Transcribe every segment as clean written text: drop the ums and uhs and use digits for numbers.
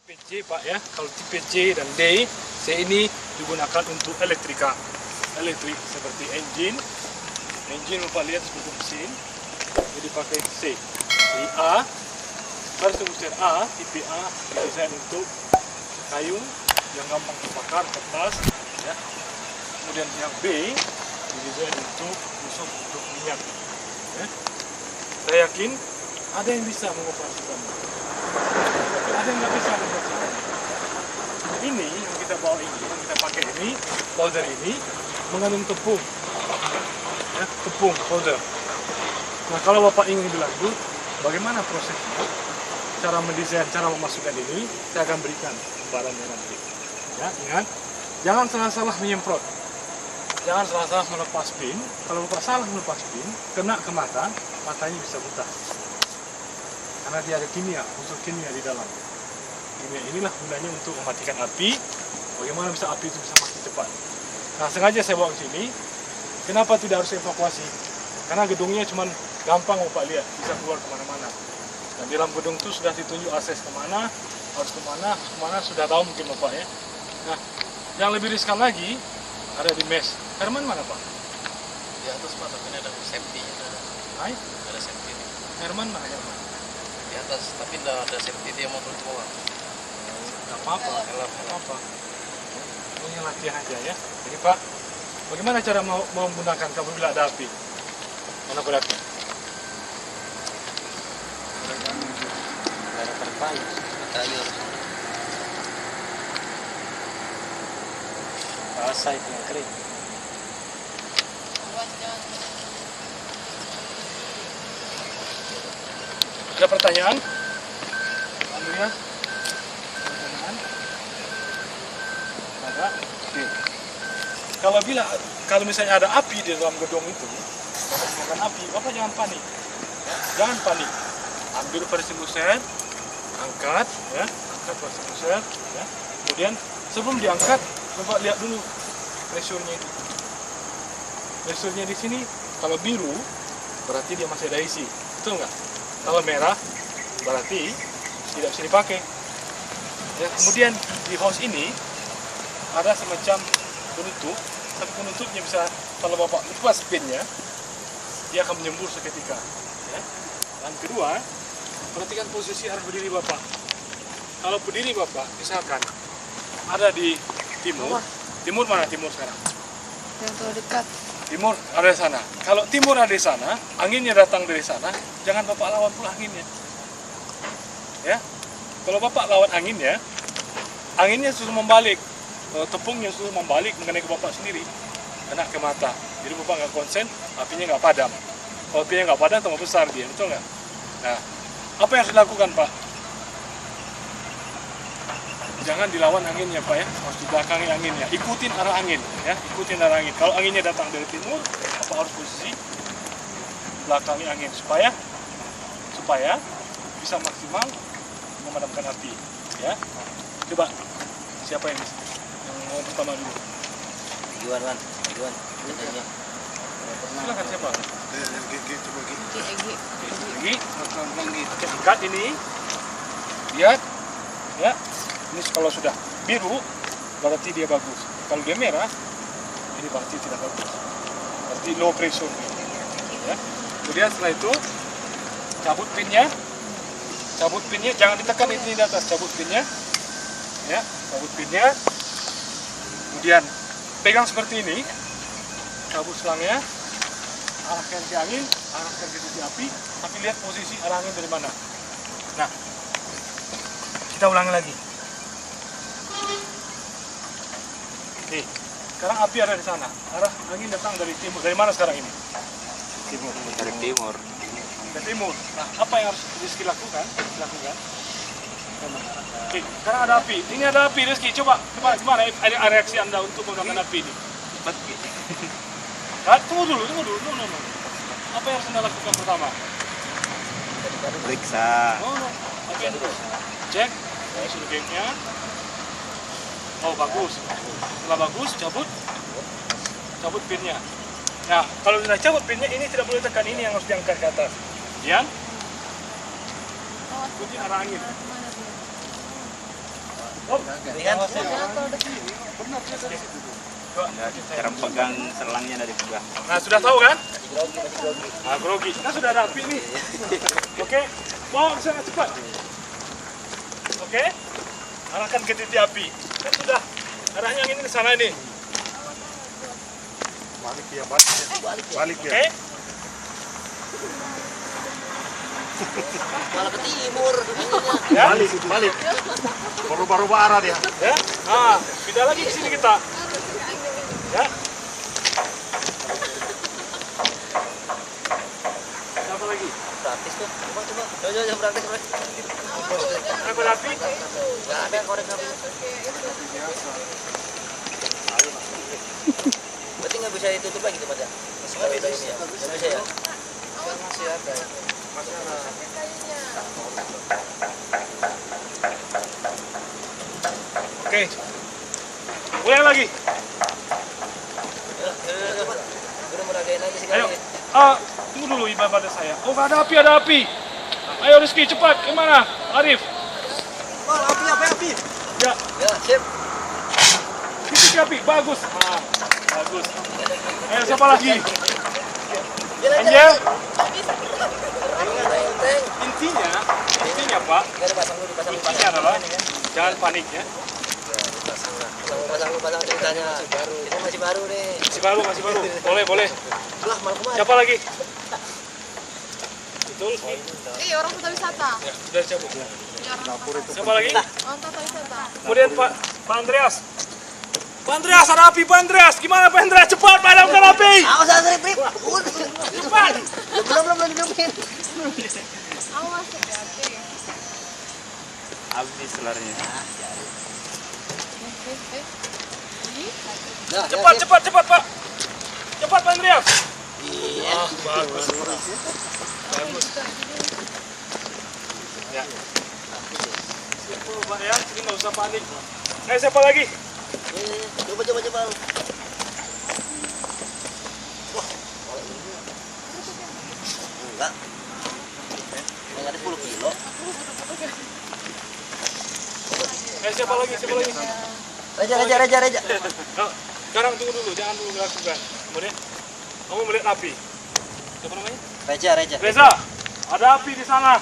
tipe C Pak ya. Kalau tipe C dan D, C ini digunakan untuk elektrik seperti engine Bapak lihat seperti mesin, jadi pakai C. Di A, pada sebutnya A, tipe A didesain untuk kayu yang gampang terbakar, kertas ya. Kemudian yang B didesain untuk minyak ya. Saya yakin ada yang bisa mengoperasikannya, tapi ada yang nggak bisa mengoperasikannya. Ini yang kita bawa ini, yang kita pakai ini, folder ini mengandung tepung ya, tepung folder. Nah, kalau Bapak ingin lebih lanjut bagaimana prosesnya, cara mendesain, cara memasukkan ini, saya akan berikan barangnya nanti ya. Ingat, jangan salah-salah menyemprot, jangan salah-salah melepas pin. Kalau Bapak salah melepas pin, kena ke mata, matanya bisa buta karena dia ada kimia, unsur kimia di dalam. Kimia inilah gunanya untuk mematikan api. Bagaimana bisa api itu bisa mati cepat. Nah, sengaja saya bawa ke sini. Kenapa tidak harus evakuasi? Karena gedungnya cuma gampang Bapak lihat, bisa keluar kemana-mana. Dan di dalam gedung itu sudah ditunjuk akses kemana, harus kemana, sudah tahu mungkin Bapak ya. Nah, yang lebih riskan lagi ada di mes. Herman mana Pak? Di atas Pak, tapi ini ada safety. Hai? Ada safety. Herman mana Herman? Di atas, tapi tidak ada safety, dia mau turun ke bawah. Nggak apa-apa, Helm. ini latihan aja ya. Jadi Pak, bagaimana cara mau menggunakan apabila ada api? Mana beratnya? Ada terpayu. Kayu. Basah itu yang kering. Ada pertanyaan? Alhamdulillah. Pertanyaan? Ada? Oke. Kalau misalnya ada api di dalam gedung itu, bukan api, Bapak jangan panik. Ya, jangan panik. Ambil versi buset, angkat, ya, angkat versi buset, ya. Kemudian sebelum diangkat, Bapak lihat dulu pressure-nya itu. Pressure-nya di sini kalau biru berarti dia masih ada isi, betul nggak? Kalau merah berarti tidak bisa dipakai. Ya, kemudian di hose ini ada semacam penutup, tapi penutupnya bisa, kalau Bapak lepas pinnya, dia akan menyembur seketika. Ya. Dan kedua, perhatikan posisi arah berdiri Bapak. Kalau berdiri Bapak, misalkan ada di timur, timur mana timur sekarang? Yang terdekat. Timur ada di sana. Kalau timur ada di sana, anginnya datang dari sana, jangan Bapak lawan pula anginnya. Ya. Kalau Bapak lawan anginnya sudah membalik. Tepungnya sudah membalik mengenai ke Bapak sendiri. Kena ke mata. Jadi Bapak nggak konsen, apinya nggak padam. Kalau apinya nggak padam, tambah besar dia, betul nggak? Nah, apa yang harus dilakukan Pak? Jangan dilawan anginnya Pak ya, harus dibelakangi anginnya. Ikutin arah angin ya, ikutin arah angin. Kalau anginnya datang dari timur, Bapak harus posisi belakangi angin supaya bisa maksimal memadamkan api ya. Coba siapa yang mau pertama dulu? Juan. Silakan siapa? Egi. Oke, angkat ini. Lihat ya. Ini kalau sudah biru berarti dia bagus. Kalau dia merah ini berarti tidak bagus. Berarti low pressure. Ya. Kemudian setelah itu cabut pinnya. Jangan ditekan ini di atas, cabut pinnya. Ya, cabut pinnya. Kemudian pegang seperti ini. Cabut selangnya. Arahkan ke angin, arahkan ke titik api, tapi lihat posisi arah angin dari mana. Nah, kita ulangi lagi. Nih, sekarang api ada di sana. Arah angin datang dari timur. Dari mana sekarang ini? Timur. Dari timur. Dari timur. Nah, apa yang harus Rizky lakukan? Oke, sekarang ada api. Ini ada api, Rizky. Coba gimana reaksi Anda untuk menggunakan api ini? Cepat gitu. Tunggu dulu. Apa yang harus Anda lakukan pertama? Periksa. Oke, cek sudah gate-nya. Oh, bagus. Setelah bagus, cabut pinnya. Nah, kalau sudah cabut pinnya, ini tidak boleh tekan, ini yang harus diangkat ke atas. Kemudian ikuti arah angin. Oh, Ini kan? Cara pegang selangnya dari sebelah. nah sudah tahu kan? Masih grogi. Nah, grogi. Kan sudah ada api nih. Oke, bawa ke sana cepat. Oke, arahkan ke titik api. Kan sudah arahnya ini ke sana ini. Balik dia, balik dia. Oke, Malah ke timur. ya, Balik. Berubah-ubah arah dia. ya. Nah, pindah lagi ke sini kita. Ya. Siapa lagi? Praktis tuh. Coba. Coba praktis. Aku api. Nggak ada korek api. Berarti nggak bisa ditutup lagi tuh Mas ya? Nggak bisa ini ya? Nggak bisa ya? Masih ada ya? Oke. Mulai lagi. Udah meragain aja sih Ayo. kali. Tunggu dulu ibadah saya. Oh, nggak ada api, ada api. Ayo Rizky, cepat. Kemana? Arif. Api. Ya, Ya, sip. titik api. Bagus. Ah, bagus. Ayo, siapa lagi? Angel. Teng. Intinya Pak, Nggak ada pasang dulu, pasang intinya adalah jangan panik ya. Pasang ceritanya. Ini masih baru nih. Masih baru. Boleh. Alah, malam kemarin. Siapa lagi? Betul. Orang kota wisata. Ya, sudah cabut. Siapa lagi? Orang kota wisata. Kemudian Pak Andreas. Pak Andreas, ada api Pak Andreas. Gimana Pak Andreas? Cepat padamkan api. Awas aja, Rip. Cepat. Belum dilumin. Aku masuk ya. Oke. Habis selarnya. Nah, Cepat Pak. Cepat Pak Andreas. Ah, bagus. Ya. Simple Pak ya, jadi nggak usah panik. Siapa lagi? Coba. Enggak. Yang ada 10 kilo. Siapa lagi? Reja. Nah, sekarang tunggu dulu, jangan dulu lakukan. Kemudian kamu melihat api. Siapa namanya? Reja. Reza, ada api di sana.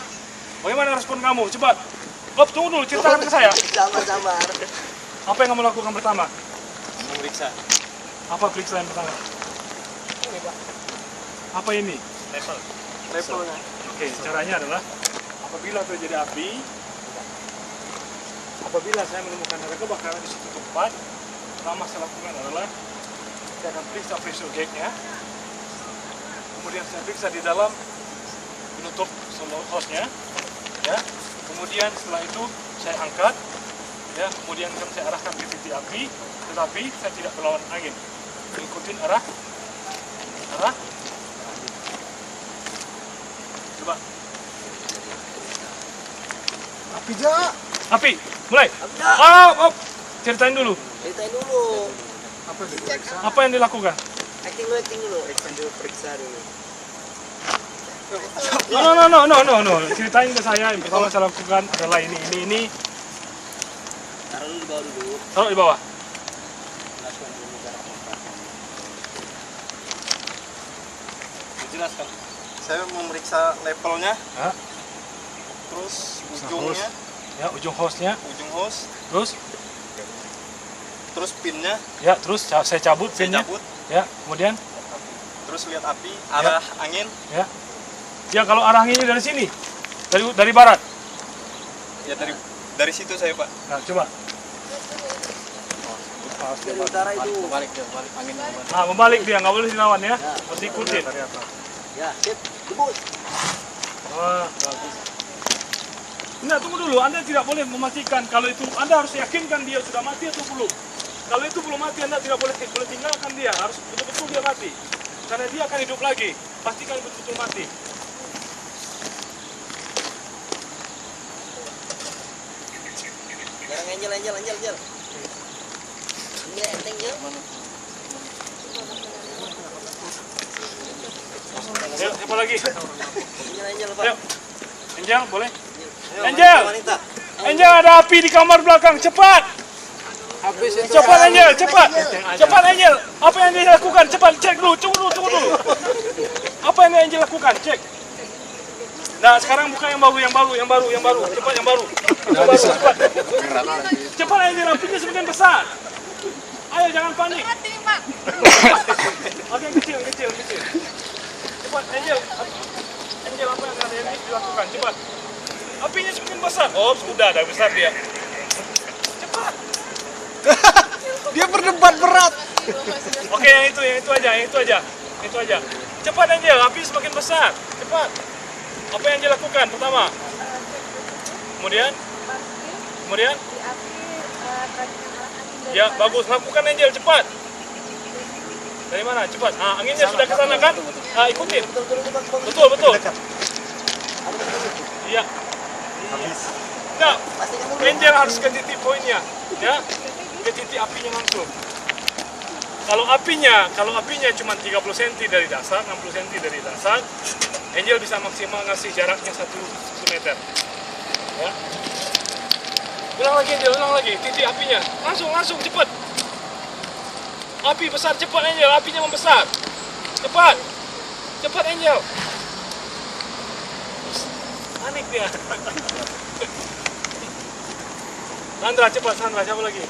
Bagaimana respon kamu? Cepat. Bob, tunggu dulu, ceritakan ke saya. Sabar. Apa yang kamu lakukan pertama? Memeriksa Apa periksa yang pertama? Apa ini? levelnya. Oke, caranya adalah apabila terjadi api, apabila saya menemukan ada kebakaran di suatu tempat, pertama saya lakukan adalah saya akan periksa pressure gauge-nya, kemudian saya periksa di dalam penutup hose-nya, ya. Kemudian setelah itu saya angkat, ya. Kemudian saya arahkan ke titik api, tetapi saya tidak berlawan angin, ikutin arah. Coba. Api, mulai. Oh. Ceritain dulu. Apa yang dilakukan? Acting dulu. Periksa dulu. No. Ceritain ke saya. Yang pertama saya lakukan adalah ini. Taruh dulu. Taruh di bawah. Dijelaskan. Saya memeriksa levelnya, Hah? terus ujungnya, Ya, ujung hose-nya. ujung hose, Terus, pinnya, ya, terus saya cabut saya pinnya. cabut, Ya, kemudian, terus lihat api, arah angin, ya. Ya, kalau arah anginnya dari sini, dari barat. ya dari situ saya Pak. Nah, coba. Dari utara itu. Balik angin. Nah, membalik dia, nggak boleh dilawan ya. Mesti ikutin. Ya, sip. Debus. Wah, bagus. Nah, tunggu dulu. Anda tidak boleh memastikan kalau itu. Anda harus yakinkan dia sudah mati atau belum. Kalau itu belum mati, Anda tidak boleh tinggalkan dia. Harus betul-betul dia mati. Karena dia akan hidup lagi. Pastikan betul-betul mati. Jarang Angel. Ini enteng ya. Ayo, siapa lagi? Angel Pak. Ayo. Angel, boleh? Ayo, Angel! wanita. Angel, ada api di kamar belakang, cepat! Cepat Angel, cepat! Cepat Angel, apa yang dia lakukan? Cepat, cek dulu, tunggu dulu. Apa yang Angel lakukan? Cek. Nah, sekarang buka yang baru. Cepat yang baru. Cepat. Cepat Angel, apinya semakin besar. Ayo, jangan panik. Hati, Mak. Oke, kecil. Cepat Angel, apa yang ada ini dilakukan? Cepat. Apinya semakin besar. Oh, sudah besar dia. Cepat. Dia berdebat berat. Oke, yang itu aja. Cepat Angel, api semakin besar. Cepat. Apa yang Angel lakukan pertama? Kemudian? Ya, bagus. Lakukan Angel, cepat. Dari mana? Cepat. Anginnya sudah ke sana kan? Ikutin. Betul. Iya. Nah, Angel harus ke titik poinnya, ya. Ke titik apinya langsung. Kalau apinya cuma 30 cm dari dasar, 60 cm dari dasar, Angel bisa maksimal ngasih jaraknya 1 meter. Ya. Ulang lagi, titik apinya. Langsung cepat. Api besar, cepat Angel, apinya membesar. Cepat Angel. Panik dia. Sandra, cepat Sandra, siapa lagi?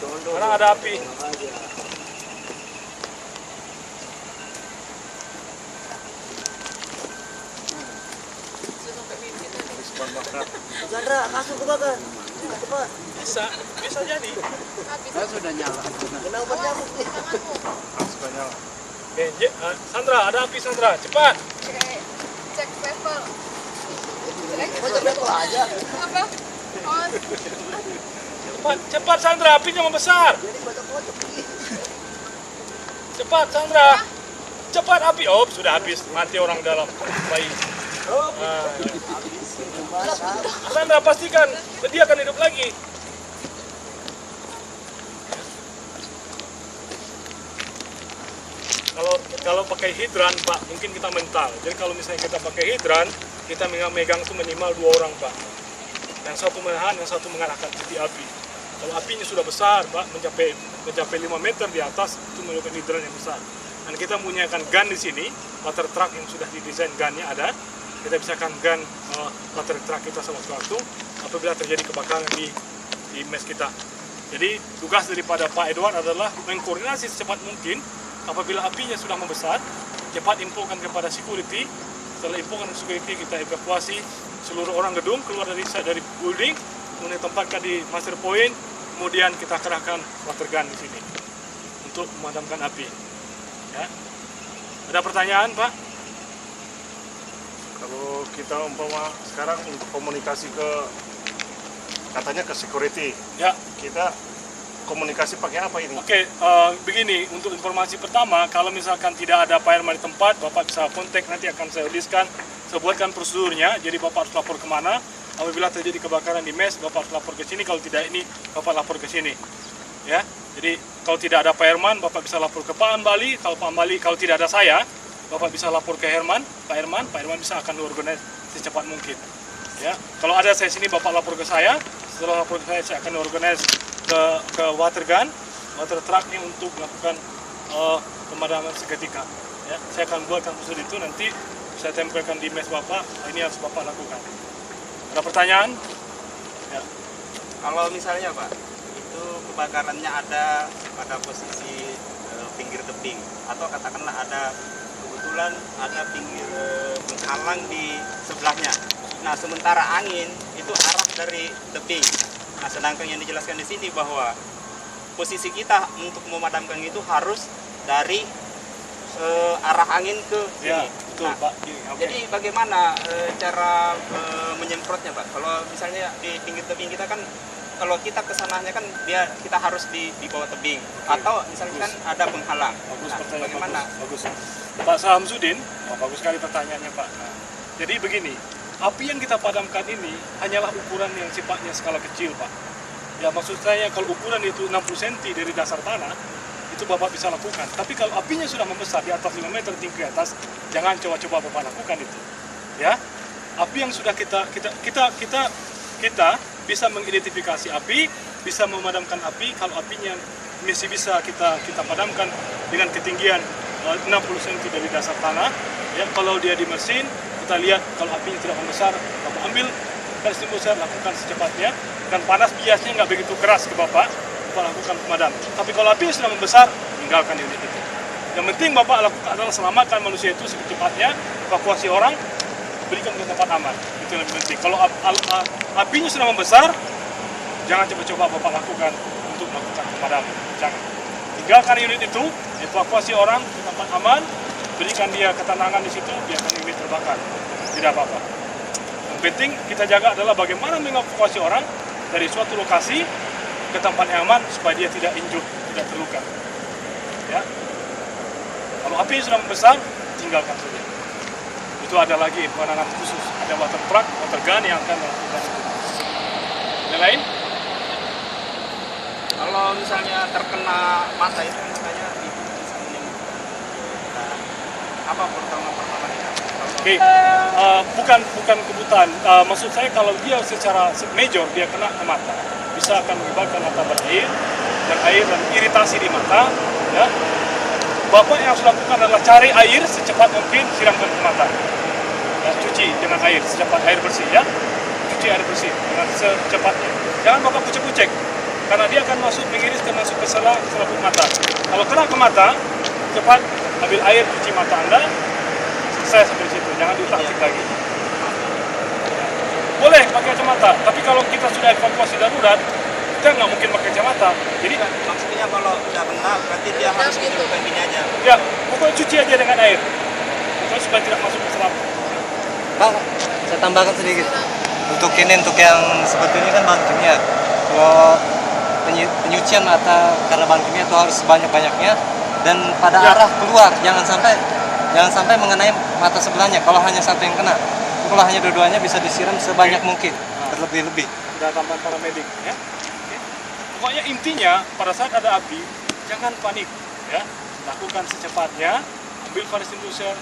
Sekarang ada api. Sandra, langsung kebakar. Cepat. Bisa jadi. Saya sudah nyala. Kena obat nyamuk nih. Sudah nyala. Oke, Sandra, ada api Sandra, cepat. cek level. Macam level aja. Apa? Oh, Cepat Sandra, apinya membesar. Jadi bocok-bocok. Cepat Sandra. Cepat api. Oh, sudah habis. Mati orang dalam bayi. Sandra, pastikan dia akan hidup lagi. Kalau pakai hidran, Pak, mungkin kita mental. Jadi kalau misalnya kita pakai hidran, kita megang itu minimal 2 orang, Pak. Yang satu menahan, yang satu mengarahkan titik api. Kalau apinya sudah besar, Pak, mencapai 5 meter di atas, itu memerlukan hidran yang besar. Dan kita menggunakan gun di sini, water truck yang sudah didesain gunnya ada. Kita bisa gun water truck kita sewaktu-waktu apabila terjadi kebakaran di mes kita. Jadi tugas daripada Pak Edward adalah mengkoordinasi secepat mungkin. Apabila apinya sudah membesar, cepat infokan kepada security. Setelah infokan security, kita evakuasi seluruh orang gedung keluar dari building, kemudian tempatkan di master point, kemudian kita kerahkan water gun di sini untuk memadamkan api. Ya. Ada pertanyaan, Pak? Kalau kita umpama sekarang untuk komunikasi katanya ke security, Ya. kita komunikasi pakai apa ini? Oke, begini, untuk informasi pertama, kalau misalkan tidak ada fireman di tempat, Bapak bisa kontak, nanti akan saya tuliskan, saya buatkan prosedurnya, jadi Bapak harus lapor kemana. Apabila terjadi kebakaran di mes, Bapak harus lapor ke sini, kalau tidak ini, Bapak lapor ke sini. Ya, jadi kalau tidak ada fireman, Bapak bisa lapor ke Pak Ambali, kalau tidak ada saya, Bapak bisa lapor ke Pak Herman bisa akan diorganize secepat mungkin. Ya, kalau ada saya sini, Bapak lapor ke saya, setelah lapor ke saya akan diorganize ke water truck ini untuk melakukan pemadaman seketika. Ya, saya akan buatkan prosedur itu, nanti saya tempelkan di mes Bapak, ini harus Bapak lakukan. Ada pertanyaan? Ya. Kalau misalnya Pak, itu kebakarannya ada pada posisi pinggir tebing, atau katakanlah kebetulan ada pinggir penghalang di sebelahnya. Nah, sementara angin itu arah dari tebing. Nah, sedangkan yang dijelaskan di sini bahwa posisi kita untuk memadamkan itu harus dari arah angin ke sini. Ya, betul, Nah, Pak. jadi bagaimana cara menyemprotnya, Pak? Kalau misalnya di pinggir tebing kita kan, kalau kita kesananya kan kita harus di bawah tebing, atau misalnya kan ada penghalang. Bagus, Nah, pertanyaan bagaimana? bagus. Pak Samsudin, bagus sekali pertanyaannya, Pak. Nah, jadi begini, api yang kita padamkan ini hanyalah ukuran yang sifatnya skala kecil, Pak. Ya, maksud saya kalau ukuran itu 60 cm dari dasar tanah, itu Bapak bisa lakukan. Tapi kalau apinya sudah membesar di atas 5 meter tinggi ke atas, jangan coba-coba Bapak lakukan itu. Ya, api yang sudah kita bisa mengidentifikasi api, bisa memadamkan api kalau apinya masih bisa kita padamkan dengan ketinggian 60 cm dari dasar tanah. Ya, kalau dia di mesin, kita lihat kalau apinya tidak membesar, Bapak ambil fire extinguisher, lakukan secepatnya. Dan panas biasanya nggak begitu keras ke Bapak lakukan pemadam. Tapi kalau api sudah membesar, tinggalkan unit itu. Yang penting Bapak lakukan adalah selamatkan manusia itu secepatnya, evakuasi orang, berikan ke tempat aman. Itu yang lebih penting. Kalau apinya sudah membesar, jangan coba-coba Bapak lakukan untuk melakukan pemadaman. Jangan. Tinggalkan unit itu, evakuasi orang ke tempat aman, berikan dia ketenangan di situ, biarkan unit terbakar. Tidak apa-apa. Yang penting kita jaga adalah bagaimana mengevakuasi orang dari suatu lokasi ke tempat yang aman supaya dia tidak injured, tidak terluka. Ya. Kalau api sudah membesar, tinggalkan saja. Itu ada lagi penanganan khusus, ada water truck, water gun yang akan melakukan itu. Yang lain? Kalau misalnya terkena mata itu misalnya itu bisa menimbulkan apa pertama-pertamanya? Oke, bukan kebutaan. Maksud saya kalau dia secara major dia kena ke mata, bisa akan menyebabkan mata berair dan iritasi di mata. Ya, Bapak yang harus lakukan adalah cari air secepat mungkin, siramkan ke mata. Ya, cuci dengan air secepat air bersih ya, cuci air bersih dengan secepatnya. Jangan Bapak kucek-kucek, karena dia akan mengiris ke masuk ke selaput mata. Kalau kena ke mata, cepat ambil air cuci mata Anda. Saya seperti itu, jangan diutak-utak lagi. Boleh pakai kacamata, tapi kalau kita sudah evakuasi darurat, kita nggak mungkin pakai kacamata. Jadi Maksudnya kalau udah kena berarti dia harus hidupkan gini aja. ya, pokoknya cuci aja dengan air, pokoknya supaya tidak masuk ke selaput. Bang, saya tambahkan sedikit. Untuk yang seperti ini kan bahan kimia. Kalau penyucian mata karena bahan kimia itu harus sebanyak-banyaknya dan pada arah keluar, jangan sampai mengenai mata sebelahnya. Kalau hanya satu yang kena, kalau hanya dua-duanya bisa disiram sebanyak mungkin, berlebih-lebih. Sudah tambahan paramedik ya. Oke. Pokoknya intinya pada saat ada api jangan panik ya. Lakukan secepatnya, ambil fire extinguisher,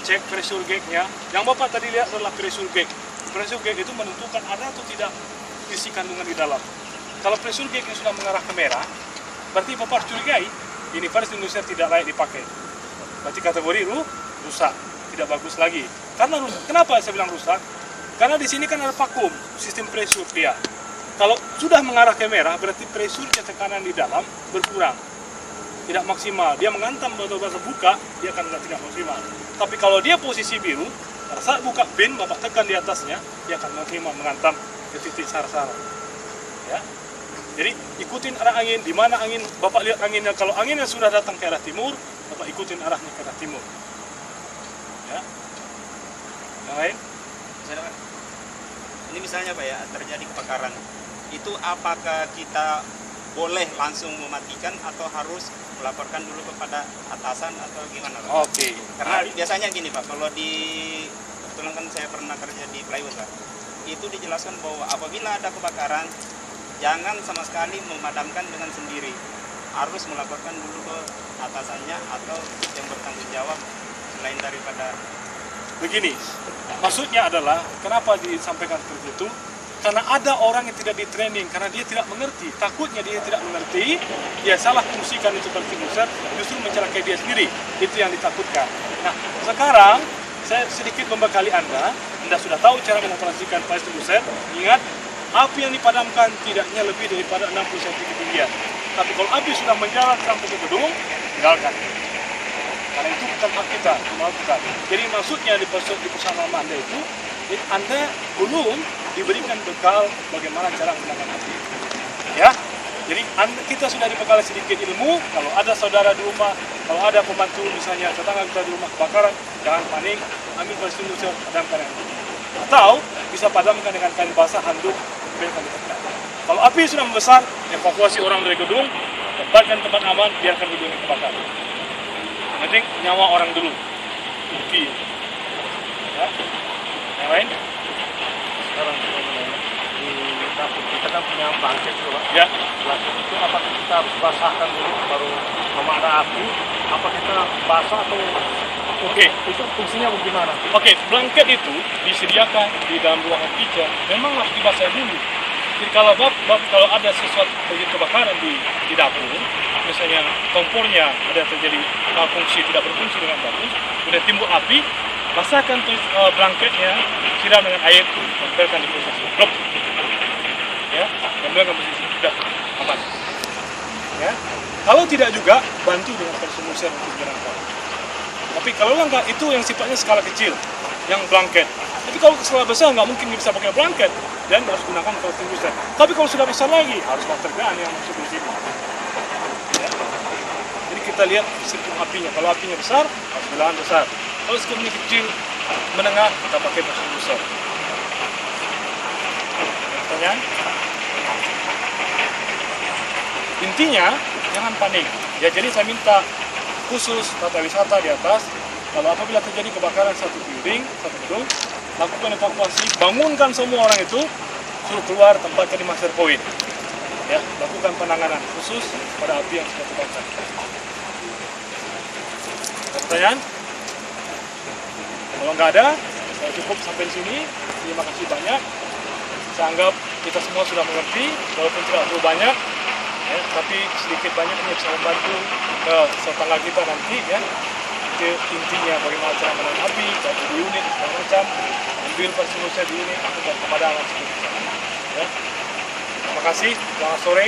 cek pressure gauge-nya. Yang Bapak tadi lihat adalah pressure gauge. Pressure gauge itu menentukan ada atau tidak isi kandungan di dalam. Kalau pressure gauge sudah mengarah ke merah, berarti Bapak harus curigai ini fire extinguisher tidak layak dipakai. Berarti kategori rusak, tidak bagus lagi. Karena kenapa saya bilang rusak? Karena di sini kan ada vakum, sistem pressure dia. Kalau sudah mengarah ke merah, berarti pressure-nya tekanan di dalam berkurang, tidak maksimal. Dia mengantam batu-batu buka, dia akan tidak maksimal. Tapi kalau dia posisi biru, pada saat buka pin, Bapak tekan di atasnya, dia akan maksimal mengantam ke titik sar-sar. Ya. Jadi ikutin arah angin, di mana angin, Bapak lihat anginnya. Kalau anginnya sudah datang ke arah timur, Bapak ikutin arahnya ke arah timur. Ya. Yang lain? Ini misalnya Pak ya, terjadi kebakaran. Itu apakah kita boleh langsung mematikan atau harus melaporkan dulu kepada atasan atau gimana Pak? Oke. Karena biasanya gini Pak, kalau kebetulan kan saya pernah kerja di plywood Pak, itu dijelaskan bahwa apabila ada kebakaran, jangan sama sekali memadamkan dengan sendiri. Harus melaporkan dulu ke atasannya atau yang bertanggung jawab selain daripada. Begini, maksudnya adalah kenapa disampaikan seperti itu? Karena ada orang yang tidak di-training, karena dia tidak mengerti. Takutnya dia tidak mengerti, dia salah fungsikan itu fire extinguisher, justru mencelakai dia sendiri. Itu yang ditakutkan. Nah, sekarang saya sedikit membekali Anda sudah tahu cara mengoperasikan fire extinguisher. Ingat, api yang dipadamkan tidaknya lebih daripada 60 cm ketinggian. Tapi kalau api sudah menjalar sampai ke gedung, tinggalkan. Karena itu bukan hak kita melakukan. Jadi maksudnya di perusahaan lama Anda itu, Anda belum diberikan bekal bagaimana cara menangani api. Ya, jadi kita sudah dibekali sedikit ilmu. Kalau ada saudara di rumah, kalau ada pembantu misalnya tetangga kita di rumah kebakaran, jangan panik, ambil fire extinguisher, padamkan yang itu. Atau bisa padamkan dengan kain basah, handuk, biarkan ditekan. Kalau api sudah membesar, evakuasi orang dari gedung, tempatkan tempat aman, biarkan gedung terbakar. Yang penting nyawa orang dulu. Oke. Ya. Yang lain? Sekarang di dapur kita kan punya bangkit tuh Pak. Ya. Bangkit itu apakah kita harus basahkan dulu baru memadam api? Apa kita basah atau Oke, itu fungsinya bagaimana? Oke, blanket itu disediakan di dalam ruangan kerja. Memang harus dibasahi dulu. Jadi kalau ada sesuatu terjadi kebakaran di dapur, misalnya kompornya ada terjadi malfungsi, tidak berfungsi dengan bagus, kemudian timbul api, basahkan blanketnya, siram dengan air, tempelkan di posisi blok. Ya, tempelkan posisi sudah aman. Ya, kalau tidak juga bantu dengan persolusian untuk menangkap. Tapi kalau enggak, itu yang sifatnya skala kecil, yang blanket. Tapi kalau skala besar nggak mungkin bisa pakai blanket dan harus gunakan extinguisher. Tapi kalau sudah besar lagi harus water gun yang masuk di sini. Ya. Jadi kita lihat spektrum apinya. Kalau apinya besar harus belahan besar. Kalau spektrum kecil, menengah kita pakai extinguisher. Pertanyaan? Intinya jangan panik. Ya, jadi saya minta khusus tata wisata di atas, kalau apabila terjadi kebakaran satu building, satu gedung, lakukan evakuasi, bangunkan semua orang itu, suruh keluar, tempatkan di master point. Ya, lakukan penanganan khusus pada api yang sudah terbakar. Pertanyaan? Kalau nggak ada, saya cukup sampai di sini. Terima kasih banyak. Saya anggap kita semua sudah mengerti, walaupun tidak terlalu banyak. Ya, tapi sedikit banyak ini bisa membantu ke tetangga kita nanti, ya. Itu intinya bagaimana cara menahan api, jadi di unit segala macam, ambil persolusi di unit, lakukan pemadaman seperti itu. Ya. Terima kasih, selamat sore.